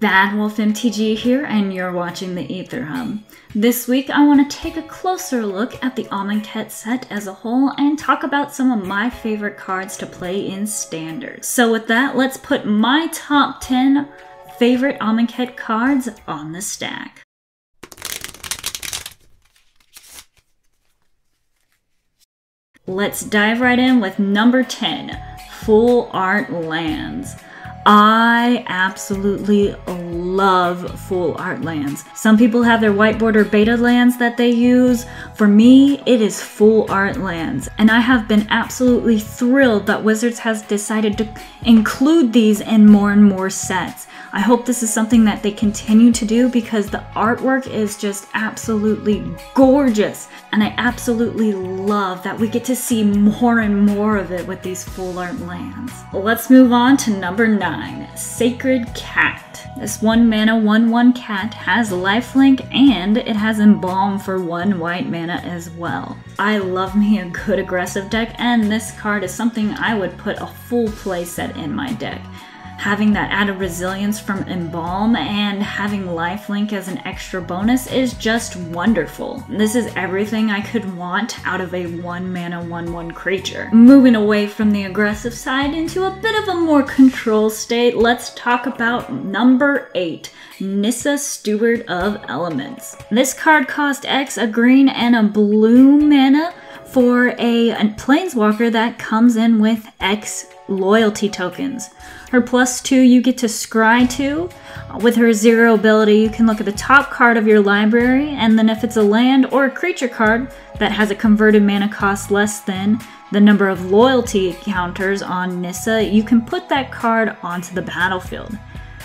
BadWolfMTG here, and you're watching the Aether Hub. This week I want to take a closer look at the Amonkhet set as a whole and talk about some of my favorite cards to play in Standard. So with that, let's put my top 10 favorite Amonkhet cards on the stack. Let's dive right in with number 10, Full Art Lands. I absolutely love full art lands. Some people have their white border beta lands that they use. For me, it is full art lands. And I have been absolutely thrilled that Wizards has decided to include these in more and more sets. I hope this is something that they continue to do because the artwork is just absolutely gorgeous. And I absolutely love that we get to see more and more of it with these full art lands. Let's move on to number 9, Sacred Cat. This 1 mana 1/1 cat has lifelink and it has embalm for 1 white mana as well. I love me a good aggressive deck, and this card is something I would put a full playset in my deck. Having that added resilience from Embalm and having lifelink as an extra bonus is just wonderful. This is everything I could want out of a 1 mana 1/1 creature. Moving away from the aggressive side into a bit of a more control state, let's talk about number 8, Nissa, Steward of Elements. This card cost X, a green and a blue mana for a planeswalker that comes in with X loyalty tokens. Her +2 you get to scry to. With her 0 ability, you can look at the top card of your library, and then if it's a land or a creature card that has a converted mana cost less than the number of loyalty counters on Nissa, you can put that card onto the battlefield.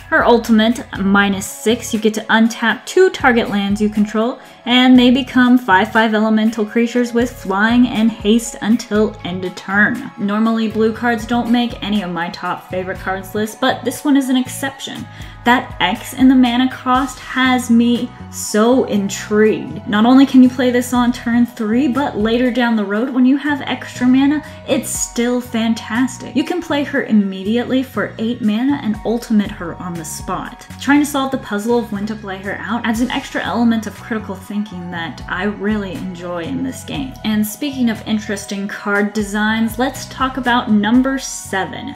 Her ultimate, -6, you get to untap 2 target lands you control, and they become 5/5 elemental creatures with flying and haste until end of turn. Normally blue cards don't make any of my top favorite cards list, but this one is an exception. That X in the mana cost has me so intrigued. Not only can you play this on turn 3, but later down the road when you have extra mana, it's still fantastic. You can play her immediately for 8 mana and ultimate her on the spot. Trying to solve the puzzle of when to play her out adds an extra element of critical thinking that I really enjoy in this game. And speaking of interesting card designs, let's talk about number 7.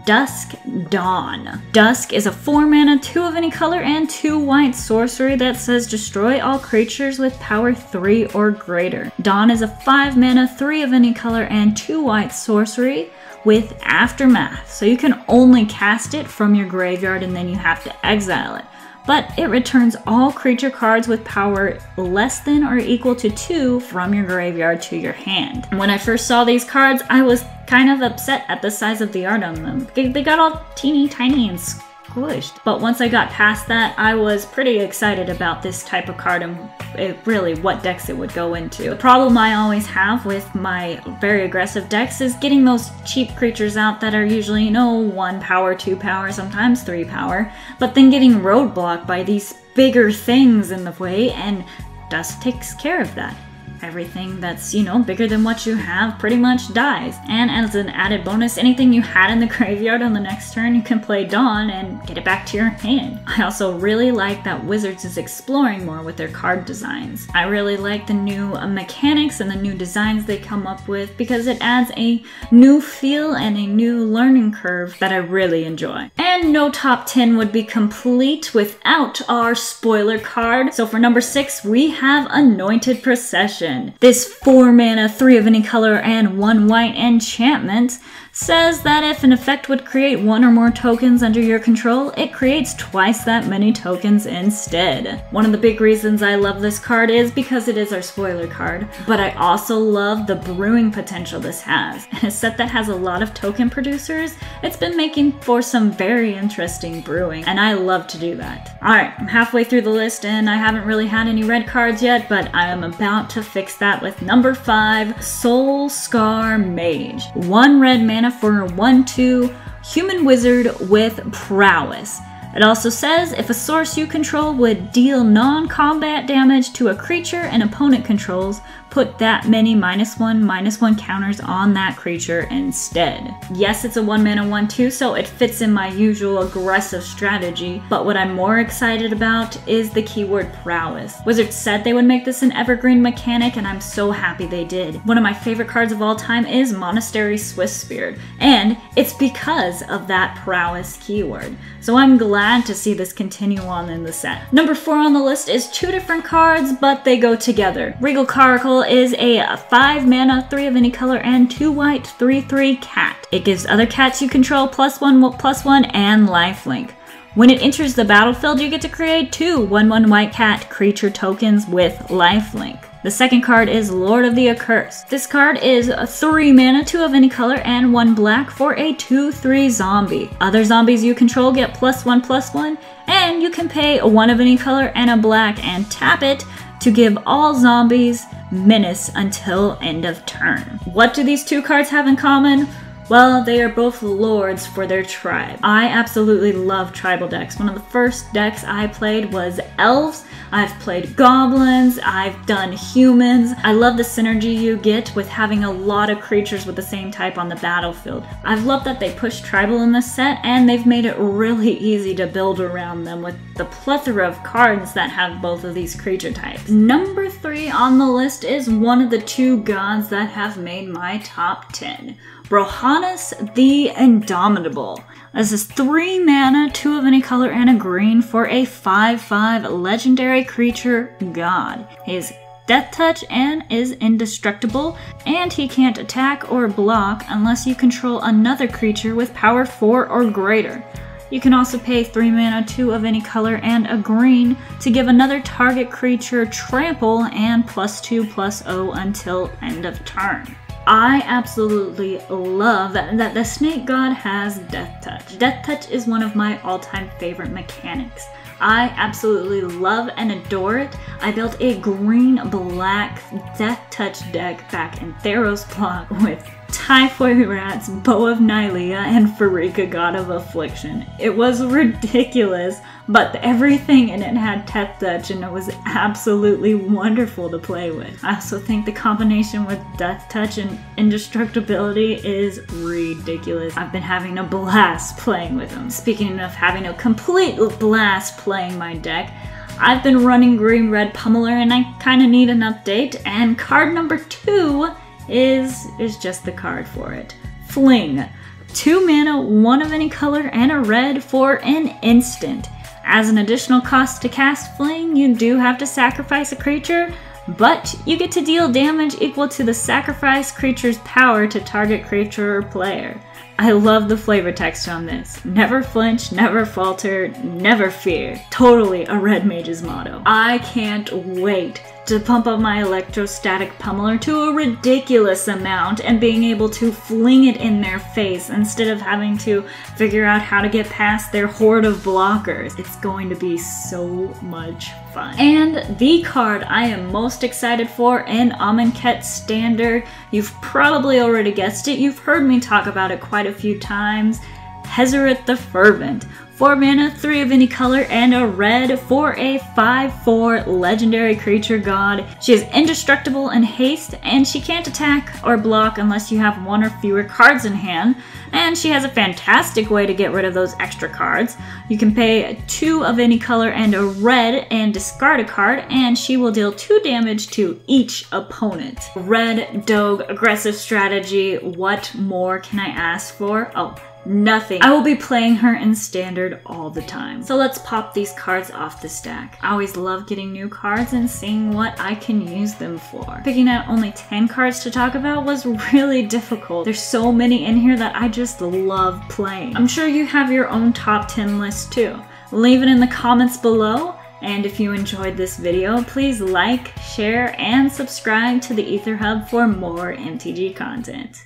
Dusk Dawn. Dusk is a 4 mana, 2 of any color, and 2 white sorcery that says destroy all creatures with power 3 or greater. Dawn is a 5 mana, 3 of any color, and 2 white sorcery with Aftermath. So you can only cast it from your graveyard and then you have to exile it. But it returns all creature cards with power less than or equal to 2 from your graveyard to your hand. When I first saw these cards, I was kind of upset at the size of the art on them. They got all teeny tiny and squished. But once I got past that, I was pretty excited about this type of card and really what decks it would go into. The problem I always have with my very aggressive decks is getting those cheap creatures out that are usually, 1 power, 2 power, sometimes 3 power, but then getting roadblocked by these bigger things in the way, and Dusk takes care of that. Everything that's, bigger than what you have pretty much dies. And as an added bonus, anything you had in the graveyard on the next turn, you can play Dawn and get it back to your hand. I also really like that Wizards is exploring more with their card designs. I really like the new mechanics and the new designs they come up with because it adds a new feel and a new learning curve that I really enjoy. And no top 10 would be complete without our spoiler card. So for number 6, we have Anointed Procession. This 4 mana, 3 of any color, and 1 white enchantment says that if an effect would create 1 or more tokens under your control, it creates twice that many tokens instead. One of the big reasons I love this card is because it is our spoiler card, but I also love the brewing potential this has. In a set that has a lot of token producers, it's been making for some very interesting brewing, and I love to do that. Alright, I'm halfway through the list and I haven't really had any red cards yet, but I am about to fix that with number 5, Soul Scar Mage. 1 red mana for a 1/2 human wizard with prowess. It also says if a source you control would deal non-combat damage to a creature an opponent controls, put that many -1/-1 counters on that creature instead. Yes, it's a 1 mana 1/2, so it fits in my usual aggressive strategy, but what I'm more excited about is the keyword prowess. Wizards said they would make this an evergreen mechanic, and I'm so happy they did. One of my favorite cards of all time is Monastery Swifts, and it's because of that prowess keyword. So I'm glad to see this continue on in the set. Number 4 on the list is 2 different cards, but they go together. Regal Caracal is a 5 mana, 3 of any color, and 2 white, 3/3 cat. It gives other cats you control +1/+1 and lifelink. When it enters the battlefield, you get to create 2 1/1 white cat creature tokens with lifelink. The second card is Lord of the Accursed. This card is a 3 mana, 2 of any color, and 1 black for a 2/3 zombie. Other zombies you control get +1/+1, and you can pay 1 of any color and a black and tap it to give all zombies menace until end of turn. What do these 2 cards have in common? Well, they are both lords for their tribe. I absolutely love tribal decks. One of the first decks I played was elves. I've played goblins, I've done humans. I love the synergy you get with having a lot of creatures with the same type on the battlefield. I've loved that they pushed tribal in this set, and they've made it really easy to build around them with the plethora of cards that have both of these creature types. Number 3 on the list is one of the 2 gods that have made my top 10. Brohanus the Indomitable. This is 3 mana, 2 of any color, and a green for a 5/5 legendary creature god. He is Death Touch and is indestructible, and he can't attack or block unless you control another creature with power 4 or greater. You can also pay 3 mana, 2 of any color, and a green to give another target creature trample and +2/+0 until end of turn. I absolutely love that the snake god has Death Touch. Death Touch is one of my all-time favorite mechanics. I absolutely love and adore it. I built a green-black Death Touch deck back in Theros block with Typhoid Rats, Bow of Nylea, and Pharika, God of Affliction. It was ridiculous, but everything in it had Death Touch, and it was absolutely wonderful to play with. I also think the combination with Death Touch and Indestructibility is ridiculous. I've been having a blast playing with them. Speaking of having a complete blast playing my deck, I've been running Green-Red Pummeler, and I kind of need an update, and card number 2 is just the card for it. Fling. 2 mana, 1 of any color, and a red for an instant. As an additional cost to cast Fling, you do have to sacrifice a creature, but you get to deal damage equal to the sacrificed creature's power to target creature or player. I love the flavor text on this. Never flinch, never falter, never fear. Totally a Red Mage's motto. I can't wait to pump up my electrostatic pummeler to a ridiculous amount and being able to fling it in their face instead of having to figure out how to get past their horde of blockers. It's going to be so much fun. And the card I am most excited for in Almond Cat Standard, you've probably already guessed it, you've heard me talk about it quite a few times, Hezareth the Fervent. 4 mana, 3 of any color, and a red for a 5/4 legendary creature god. She is indestructible in haste, and she can't attack or block unless you have 1 or fewer cards in hand, and she has a fantastic way to get rid of those extra cards. You can pay 2 of any color and a red and discard a card, and she will deal 2 damage to each opponent. Red Doge, aggressive strategy, what more can I ask for? Oh, nothing. I will be playing her in Standard all the time. So let's pop these cards off the stack. I always love getting new cards and seeing what I can use them for. Picking out only 10 cards to talk about was really difficult. There's so many in here that I just love playing. I'm sure you have your own top 10 list too. Leave it in the comments below. And if you enjoyed this video, please like, share, and subscribe to the Aether Hub for more MTG content.